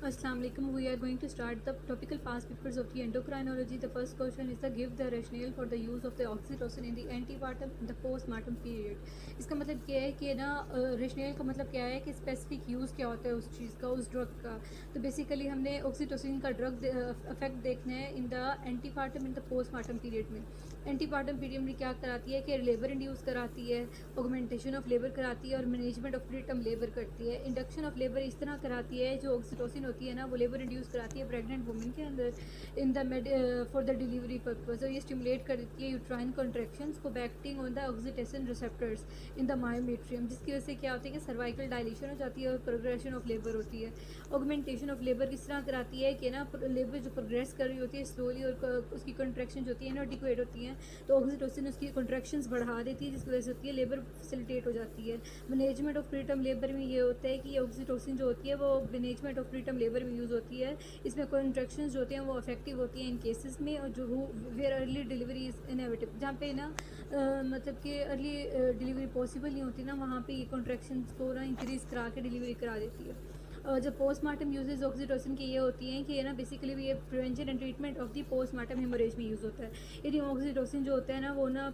Assalamu alaikum. We are going to start the topical past papers of the endocrinology. The first question is the give the rationale for the use of the oxytocin in the antepartum in the postpartum period. इसका मतलब क्या है कि ना rationale का मतलब क्या है कि specific use क्या होता है उस चीज़ का, उस drug का. तो basically हमने oxytocin का drug effect देखना है in the antepartum in the postpartum period में. एंटीपार्टम पीरियड में क्या कराती है कि लेबर इंड्यूस कराती है, ऑगमेंटेशन ऑफ लेबर कराती है और मैनेजमेंट ऑफ प्रीटर्म लेबर करती है. इंडक्शन ऑफ लेबर इस तरह कराती है, जो ऑक्सीटोसिन होती है ना वो लेबर इंड्यूस कराती है प्रेग्नेंट वुमेन के अंदर in the for the delivery purpose. तो ये स्टिमुलेट कर देती है यूट्राइन कॉन्ट्रैक्शंस को by acting on the oxytocin receptors in the myometrium, जिसकी वजह से क्या होती है कि सर्वाइकल डायलेशन हो जाती है और प्रोग्रेशन ऑफ लेबर होती है. ऑगमेंटेशन ऑफ लेबर किस तरह कराती है कि ना लेबर जो प्रोग्रेस कर रही होती है स्लोली और उसकी कॉन्ट्रैक्शन होती है ना डिक्वेट होती है, तो ऑक्सीटोसिन उसकी कॉन्ट्रैक्शंस बढ़ा देती है, जिसकी वजह से होती है लेबर फैसिलिटेट हो जाती है. मैनेजमेंट ऑफ प्रीटर्म लेबर में ये होता है कि ये ऑक्सीटोसिन जो होती है वो मैनेजमेंट ऑफ प्रीटर्म लेबर में यूज़ होती है. इसमें कॉन्ट्रैक्शंस जो होते हैं वो इफेक्टिव होती हैं इन केसेस में, और जो where early delivery is inevitable, जहाँ पे ना मतलब कि अर्ली डिलीवरी पॉसिबल नहीं होती ना, वहाँ पे ये कॉन्ट्रैक्शंस को ना इंक्रीज़ करा के डिलीवरी करा देती है. जो पोस्टमार्टम यूजेज ऑक्सीटोसिन की ये होती हैं कि ये ना बेसिकली ये prevention and treatment of the postmortem haemorrhage में यूज़ होता है. यदि ऑक्सीटोसिन जो होता है ना वो ना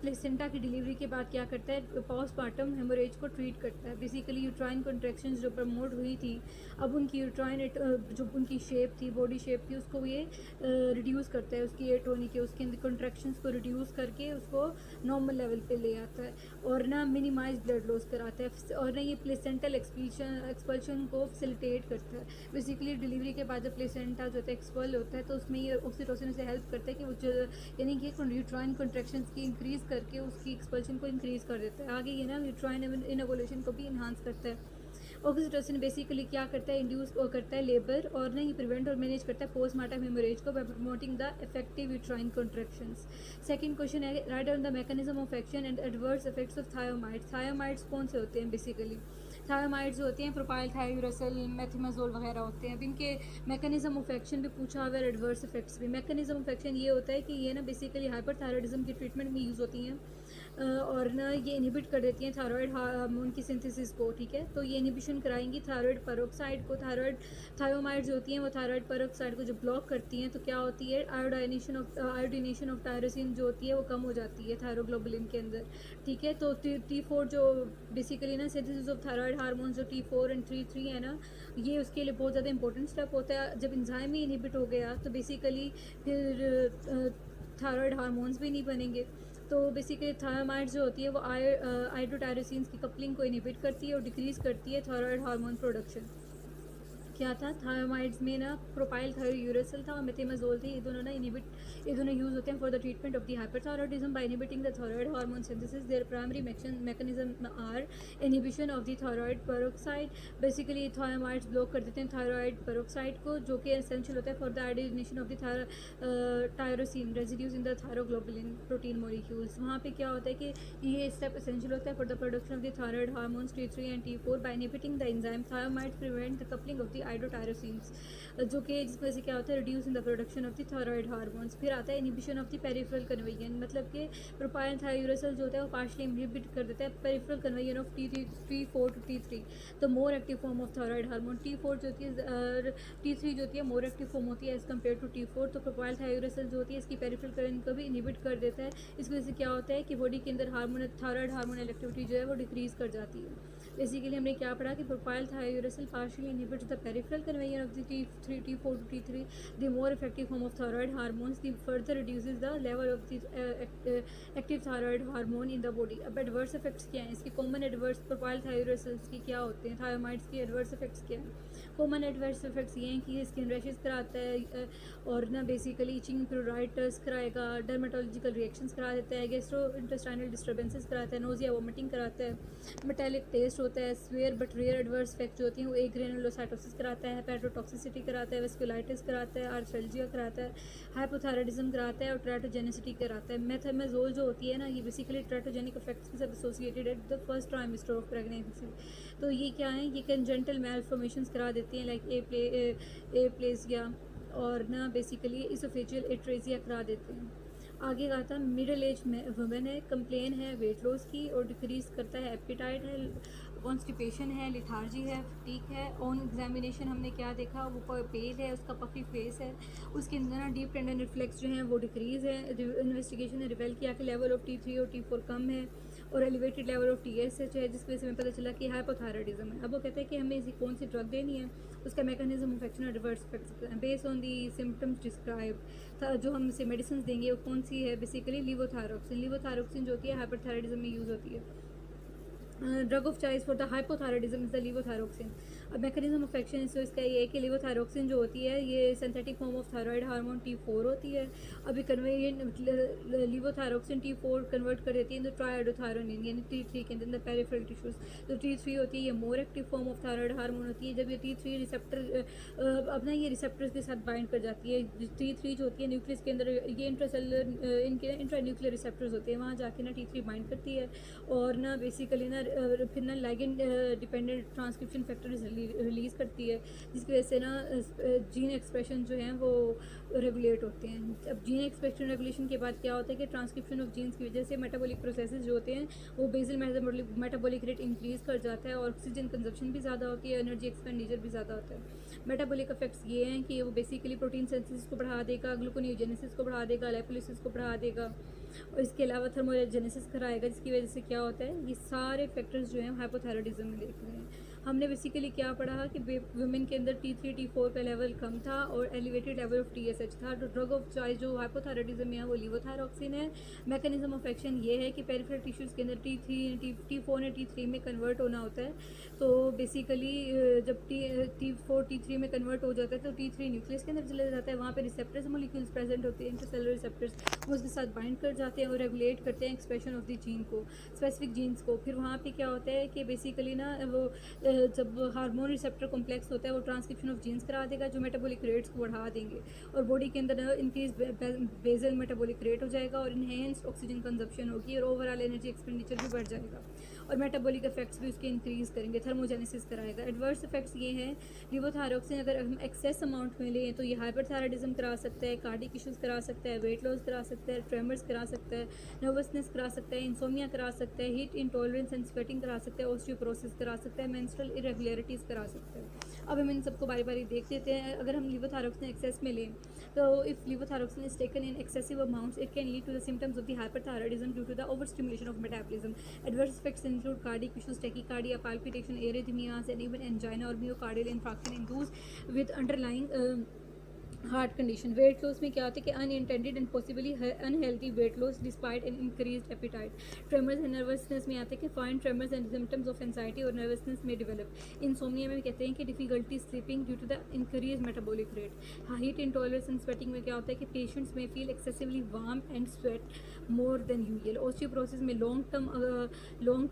प्लेसेंटा की डिलीवरी के बाद क्या करता है, पोस्टमार्टम हेमोरेज को ट्रीट करता है. बेसिकली यूट्राइन कॉन्ट्रैक्शंस जो प्रमोट हुई थी, अब उनकी यूट्राइन जो उनकी शेप थी, बॉडी शेप थी, उसको ये रिड्यूस करता है, उसकी एटोनी के उसके अंदर कॉन्ट्रैक्शंस को रिड्यूस करके उसको नॉर्मल लेवल पे ले आता है और ना मिनिमाइज ब्लड लॉस कराता है और ना ये प्लेसेंटल एक्सपल्शन को फैसिलिटेट करता है. बेसिकली डिलीवरी के बाद जब प्लेसेंटा जो होता है एक्सपल होता है तो उसमें ये ऑक्सीटोसिन से हेल्प करता है कि वो यानी कि यूट्राइन कॉन्ट्रैक्शंस की इंक्रीज़ करके उसकी एक्सपल्शन को इंक्रीज़ कर देता है. आगे ये ना यूट्राइन इनोवुलेशन को भी इन्हांस करता है. ऑक्सीटोसिन बेसिकली क्या करता है, इंड्यूस करता है लेबर और ना ये प्रिवेंट और मैनेज करता है पोस्टमार्टम हेमोरेज को by promoting the effective uterine contractions. Second question है write on the mechanism of action and adverse effects of thioamides. Thioamides कौन से होते हैं, बेसिकली थायोमाइड्स जो होते हैं प्रोपाइल थायोरेसल मेथिमाजोल वगैरह होते हैं. अब इनके मैकेनिज्म ऑफ एक्शन भी पूछा हुआ है, एडवर्स इफेक्ट्स भी. मैकेनिज्म ऑफ एक्शन ये होता है कि ये ना बेसिकली हाइपरथायरॉयडिज्म की ट्रीटमेंट में यूज़ होती हैं और ना ये इनहिबिट कर देती हैं थायराइड हार्मोन की सिंथेसिस को. ठीक है, तो ये इनहिबिशन कराएंगी थायराइड पेरोक्साइड को. थायोमाइड्स जो होती हैं वो थायराइड पेरोक्साइड को जो ब्लॉक करती हैं, तो क्या होती है आयोडीनेशन ऑफ टायरोसिन जो होती है वो कम हो जाती है थायरोग्लोबुलिन के अंदर. ठीक है, तो T4 जो बेसिकली ना सिंथेसिस ऑफ थायराइड हार्मोन जो T4 एंड T3 है ना, ये उसके लिए बहुत ज़्यादा इंपॉर्टेंट स्टेप होता है. जब इंजाइम ही इनहिबिट हो गया तो बेसिकली फिर थायराइड हार्मोन्स भी नहीं बनेंगे. तो बेसिकली थायोमाइड्स जो होती है वो आयोडोटायरोसिन्स की कपलिंग को इनहिबिट करती है और डिक्रीज़ करती है थायराइड हार्मोन प्रोडक्शन. क्या था थायोमाइड्स में ना, प्रोपाइल थायोयूरेसिल था और मेथेमाजोल थी. ये दोनों ना ये दोनों यूज़ होते हैं for the treatment of the hyperthyroidism by inhibiting the thyroid hormone synthesis. Their primary mechanism are inhibition of the thyroid peroxidase. Basically thioamides block कर देते हैं थायराइड पेरोक्साइड को, जो कि एसेंशियल होता है for the iodination of the tyrosine residues in the thyroglobulin protein molecules. वहाँ पे क्या होता है कि ये स्टेप एसेंशियल होता है for the production of the thyroid hormones T3 and T4 by inhibiting the enzyme thioamides prevent the coupling of the iodotyrosines, जो कि जिस वजह से क्या होता है reduce in the production of the thyroid hormones. फिर आता है इनहिबिशन ऑफ द पेरिफेरल कन्वेयन, मतलब कि प्रोपाइल थायोयूरेसिल जो होता है वो पार्शली इनहिबिट कर देता है पेरिफेरल कन्वेयन of T4 to T3, the more active form of thyroid hormone. T4 जो होती है T3 जो होती है मोर एक्टिव फॉर्म होती है एज कम्पेयर टू T4. तो प्रोपाइल थायोयूरेसिल जो होती है इसकी पेरिफेरल कन्वेयन को भी इनहिबिट कर देता है. इस वजह से क्या होता है कि बॉडी के अंदर थायराइड हार्मोनल एक्टिविटी जो है वो डिक्रीज़ कर जाती है. बेसिकली हमने क्या पढ़ा कि propyl thiouracil partially inhibits the peripheral कन्वेयन of the T4 to T3, the more effective form of thyroid hormones, the further reduces the level of the active thyroid hormone in the body. अब adverse effects क्या हैं इसके, common adverse propyl थायोरेसिल्स की क्या होते हैं, थायोमाइड्स की एडवर्स इफेक्ट्स क्या हैं. कॉमन एडवर्स इफेक्ट्स ये हैं कि स्किन रैशेस कराता है और ना बेसिकली इचिंग प्यूराइटिस कराएगा, डर्मेटोलॉजिकल रिएक्शंस करा देता है, गैस्ट्रो इंटेस्टाइनल डिस्टर्बेंसेस कराता है, नोजिया वोमिटिंग कराता है, मेटालिक टेस्ट होता है, severe but rare adverse effect जो होती हैं वो एक ग्रेनुलोसाइटोसिस कराता है, हेपेटोटॉक्सिसिटी कराता है, वेस्कुलाइटिस कराता है, आर्थ्रेल्जिया कराता है, हाइपोथायराइडिज्म कराता है और ट्राइटोजेनिसिटी कराता है. मेथामेजोल जो होती है ना ये बेसिकली ट्राइटोजेनिक इफेक्ट्स के साथ associated at the first trimester of pregnancy. तो ये क्या है, ये कंजेंटल मैलफॉर्मेशंस करा देती हैं लाइक एप्लेजिया और ना बेसिकली इसोफेजियल एट्रेजिया करा देते हैं. आगे का था मिडिल एज में वुमेन है, कंप्लेन है वेट लॉस की और डिक्रीज़ करता है एपिटाइट है कॉन्स्टिपेशन है, लिथार्जी है, फटीक है। ऑन एग्जामिनेशन हमने क्या देखा, वो पेल है, उसका पफी फेस है, उसके अंदर ना डीप टेंडन रिफ्लेक्स जो है वो डिक्रीज़ है। इन्वेस्टिगेशन ने रिवेल किया कि लेवल ऑफ T3 और T4 कम है और एलिवेटेड लेवल ऑफ TSH है, जिसकी वजह से हमें पता चला कि हाइपोथायराइडिज्म है। अब वो कहते हैं कि हमें इसी कौन सी ड्रग देनी है, उसका मैकेनिज्म ऑफ एक्शन और reverse effects based on the symptoms describe था। जो हम इसे मेडिसिन देंगे वो कौन सी है, बेसिकली लीवोथायरोक्सिन। लीवोथायरोक्सिन जो होती है हाइपरथायराइडिज्म में यूज़ होती है। Drug of choice for the hypothyroidism is the levothyroxine. अब मैकेनिज्म ऑफ एक्शन इसका ये है कि लीवोथायरोक्सिन जो होती है ये synthetic form of thyroid hormone T4 होती है। अभी लीवोथायरोक्सिन T4 कन्वर्ट कर देती है इन ट्राइडोथायरोनिन यानी T3 के अंदर पेरिफेरल टिश्यूज। तो T3 होती है ये मोर active form of thyroid hormone होती है। जब ये T3 रिसेप्टर अपना ये रिसेप्टर्स के साथ बाइंड कर जाती है। T3 जो होती है न्यूक्लियस के अंदर ये इंट्रासेलुलर इनके इंट्रान्यूक्लियर रिसेप्टर्स होते हैं, वहाँ जाके ना T3 बाइंड करती है और ना बेसिकली ना फिर ना ligand dependent transcription factor release करती है, जिसकी वजह से ना जीन एक्सप्रेशन जो हैं वो रेगुलेट होते हैं। अब जीन एक्सप्रेशन रेगुलेशन के बाद क्या होता है कि ट्रांसक्रिप्शन ऑफ जीन्स की वजह से मेटाबॉलिक प्रोसेसेस जो होते हैं वो बेसल मेटाबॉलिक रेट इंक्रीज़ कर जाता है और ऑक्सीजन कंजप्शन भी ज़्यादा होती है, एनर्जी एक्सपेंडिचर भी ज़्यादा होता है। मेटाबॉलिक इफेक्ट्स ये हैं कि वो बेसिकली प्रोटीन सिंथेसिस को बढ़ा देगा, ग्लूकोनियोजेनेसिस को बढ़ा देगा, लाइपोलिसिस को बढ़ा देगा और इसके अलावा थर्मोजेनेसिस कराएगा, जिसकी वजह से क्या होता है ये सारे फैक्टर्स जो हैं हाइपोथायराइडिज्म में देख रहे हैं। हमने बेसिकली क्या पढ़ा कि वुमेन के अंदर T3 T4 का लेवल कम था और एलिवेटेड लेवल ऑफ TSH था। तो ड्रग ऑफ चॉइस जो हाइपोथायराइडिज्म में है वो लीवोथायरोक्सिन है। मैकेनिज्म ऑफ एक्शन ये है कि पेरिफेरल टिश्यूज़ के अंदर T4 ने T3 में कन्वर्ट होना होता है। तो बेसिकली जब T4 T3 में कन्वर्ट हो जाता है तो T3 न्यूक्लियस के अंदर चला जाता है, वहाँ पे रिसेप्टर्स मोलिक्यूल्स प्रेजेंट होते हैं, इंटरसेलुलर रिसेप्टर्स, वो उसके साथ बाइंड कर जाते हैं और रेगुलेट करते हैं एक्सप्रेशन ऑफ द जीन को, स्पेसिफिक जीन्स को। फिर वहाँ पे क्या होता है कि बेसिकली ना वो जब हार्मोन रिसेप्टर कॉम्प्लेक्स होता है वो ट्रांसक्रिप्शन ऑफ जीन्स करा देगा जो मेटाबॉलिक रेट्स को बढ़ा देंगे और बॉडी के अंदर इंक्रीज बेसल मेटाबॉलिक रेट हो जाएगा और इनहेंस्ड ऑक्सीजन कंजप्शन होगी और ओवरऑल एनर्जी एक्सपेंडिचर भी बढ़ जाएगा और मेटाबॉलिक इफेक्ट्स भी उसके इंक्रीज़ करेंगे, थर्मोजेनेसिस कराएगा। एडवर्स इफेक्ट्स ये हैं लीवोथायरोक्सिन अगर हम एक्सेस अमाउंट में लें तो ये हाइपरथायराइडिज्म करा सकता है, कार्डिक इश्यूज़ करा सकता है, वेट लॉस करा सकता है, ट्रेमर्स करा सकता है, नर्वसनेस करा सकता है, इंसोमिया करा सकता है, हीट इंटॉलरेंस एंड स्वेटिंग करा सकता है, ऑस्टियोपोरोसिस करा सकता है, मेंस्ट्रुअल इरेगुलरिटीज़ करा सकता है। अब हम इन सबको बारी बारी देख लेते हैं। अगर हम लीवोथायरोक्सिन एक्सेस में लें तो if levothyroxine is taken in excessive amounts it can lead to the symptoms of the hyperthyroidism due to the over stimulation of metabolism. Adverse effects include cardiac issues, tachycardia, palpitation, arrhythmias and even angina और myocardial infarction in those with underlying heart condition. Weight loss में क्या होता है कि unintended and possibly unhealthy weight loss despite an increased appetite. Tremors and nervousness में आते हैं कि fine tremors and symptoms of anxiety और नर्वसनेस में डेवलप। इंसोमिया में कहते हैं कि difficulty sleeping due to the increase metabolic rate. Heat intolerance and sweating में क्या होता है कि पेशेंट्स में feel excessively warm and sweat more than usual. Osteoporosis में long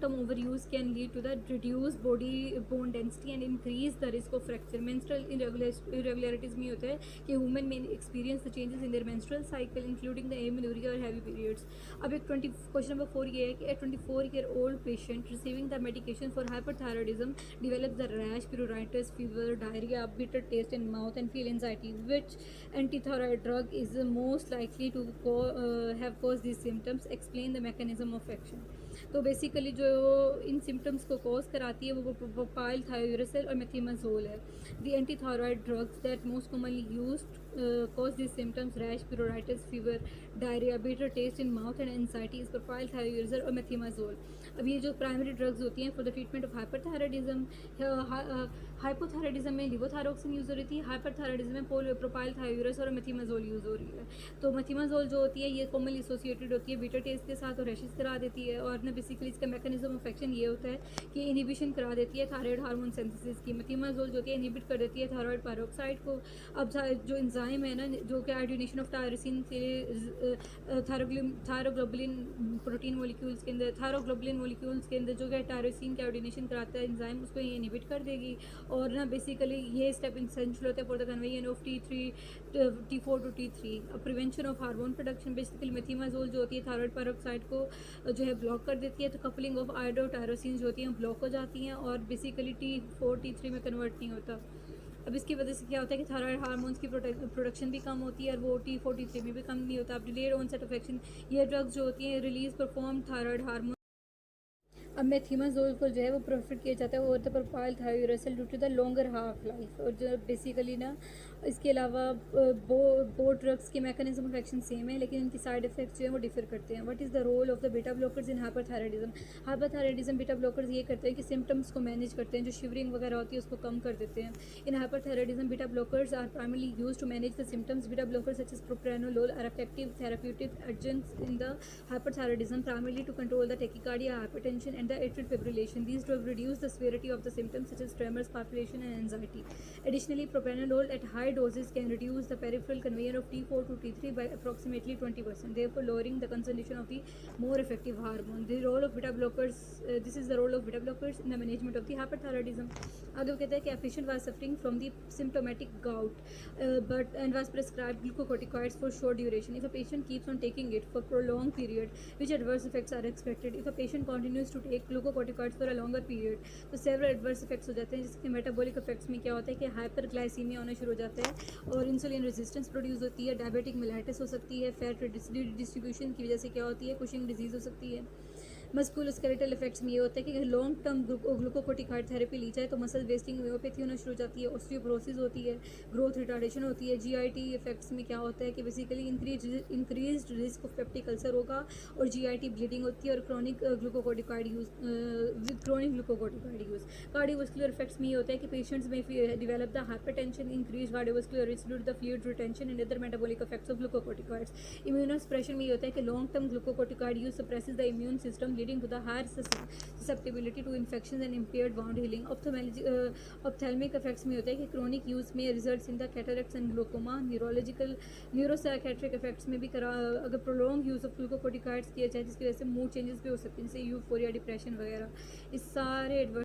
term over use can lead to the reduce body bone density and increase the risk of fracture. Menstrual irregularities में होता है कि women may experience the changes in their menstrual cycle including the amenorrhea or heavy periods. अब एक question number 4 ये है कि a 24-year-old patient receiving the medication for hyperthyroidism develops the rash, pruritus, fever, diarrhea, bitter taste in mouth and feel anxiety. Which antithyroid drug is most likely to have caused these symptoms? Explain the mechanism of action. तो basically जो इन symptoms को cause कराती है वो propyl थायोरेसिल और मेथिमाजोल है। The antithyroid drugs that most commonly used cause these symptoms rash, pruritus, fever, diarrhea, bitter taste in mouth and anxiety is propyl thiazole और मेथिमाजोल। अब ये जो प्राइमरी ड्रग्स होती हैं for the treatment of hyperthyroidism, hypothyroidism में लीवोथायरोक्सिन use हो रही थी, हाइपरथायराइडिज्म में प्रोपाइल थायोरेस और मेथिमाजोल यूज़ हो रही है। तो मेथिमाजोल जो होती है ये कॉमनली एसोसिएटेड होती है बिटर टेस्ट के साथ और रैशेस करा देती है और ना बेसिकली इसका मैकेनिज्म ऑफ एक्शन ये होता है कि इनिबिशन करा देती है थायराइड हार्मोन सिंथेसिस की। मेथिमाजोल जो होती है इनिबिट कर देती है थायराइड पैरोक्साइड को। अब जो एंजाइम है ना जो कि आयोडीनेशन ऑफ टायरोसिन के थायरोग्लोबुलिन प्रोटीन मॉलिक्यूल्स के अंदर जो कि टायरोसिन के आयोडीनेशन कराता है एंजाइम उसको ये इनिबिट कर देगी और ना बेसिकली ये स्टेप इंसेंशियल होता है फॉर द कन्वेयन of T4 to T3। Prevention of hormone production basically methimazole जो होती है थायराइड पैरोक्साइड को जो है ब्लॉक कर देती है, तो कपलिंग ऑफ आयोडो टायरोसिन जो होती हैं ब्लॉक हो जाती हैं और बेसिकली T4 T3 में कन्वर्ट नहीं होता। अब इसकी वजह से क्या होता है कि थायराइड हार्मोन्स की प्रोडक्शन भी कम होती है और वो T4 T3 में भी कम नहीं होता। अब डिलेड ऑनसेट ऑफ एक्शन, ये ड्रग्स जो होती हैं रिलीज परफॉर्म थायराइड हार्मोन अब मेथिमाजोल को जो है वो प्रेफर किया जाता है over the propyl thiouracil due to the longer half life. और जो बेसिकली ना इसके अलावा बो ड्रग्स के मैकेनिज्म ऑफ एक्शन सेम है, लेकिन इनकी साइड इफेक्ट्स जो है वो डिफर करते हैं। What is the role of the beta blockers in hyperthyroidism? Hyperthyroidism beta blockers ये करते हैं कि सिम्टम्स को मैनेज करते हैं, जो शिवरिंग वगैरह होती है उसको कम कर देते हैं। In hyperthyroidism beta blockers are primarily used to manage the symptoms. Beta blockers such as propranolol are effective therapeutic adjuncts in the hyperthyroidism, primarily to control the tachycardia, hypertension, and the atrial fibrillation. These drugs reduce the severity of the symptoms such as tremors, palpitation, and anxiety. Additionally, propranolol at high doses can reduce the peripheral conveyor of T4 to T3 by approximately 20%, therefore lowering the concentration of the more effective hormone. The role of beta blockers, this is the role of beta blockers in the management of the hyperthyroidism. आगे वो कहते हैं कि a patient was suffering from the symptomatic gout, and was prescribed glucocorticoids for short duration. If a patient keeps on taking it for prolonged period, which adverse effects are expected? If a patient continues to take glucocorticoids for a longer period, तो several adverse effects हो जाते हैं, जिसके metabolic effects में क्या होता है कि hyperglycemia होना शुरू हो जाता है और इंसुलिन रेजिस्टेंस प्रोड्यूस होती है, डायबिटिक मेलाइटिस हो सकती है, फैट डिस्ट्रीब्यूशन की वजह से क्या होती है, कुशिंग डिजीज़ हो सकती है। मस्कुलोस्केलेटल इफेक्ट्स में ये होता है कि अगर लॉन्ग टर्म ग्लूकोकोर्टिकॉइड थेरेपी ली जाए तो मसल वेस्टिंग होम्योपैथी होना शुरू हो जाती है, ऑस्टियोपोरोसिस होती है, ग्रोथ रिटार्डेशन होती है। जीआईटी इफेक्ट्स में क्या होता है कि basically increased risk of peptic ulcer होगा और जीआईटी ब्लीडिंग होती है और chronic glucocorticoid use with chronic glucocorticoid use. Cardiovascular effects में ये होता है कि पेशेंट्स में develop the hypertension, increase cardiovascular risk due to the fluid retention and other metabolic effects of glucocorticoids. Immunosuppression में ये होता है कि long term glucocorticoid use suppresses the immune system leading to the higher susceptibility to infections and impaired wound healing. Ophthalmic effects में होता है कि chronic use में results in the cataracts and glaucoma. Neuropsychiatric effects में भी अगर prolonged use of glucocorticoids किया जाए जिसकी वजह से mood changes भी हो सकते हैं, जैसे यूफोरिया, डिप्रेशन वगैरह। इस सारे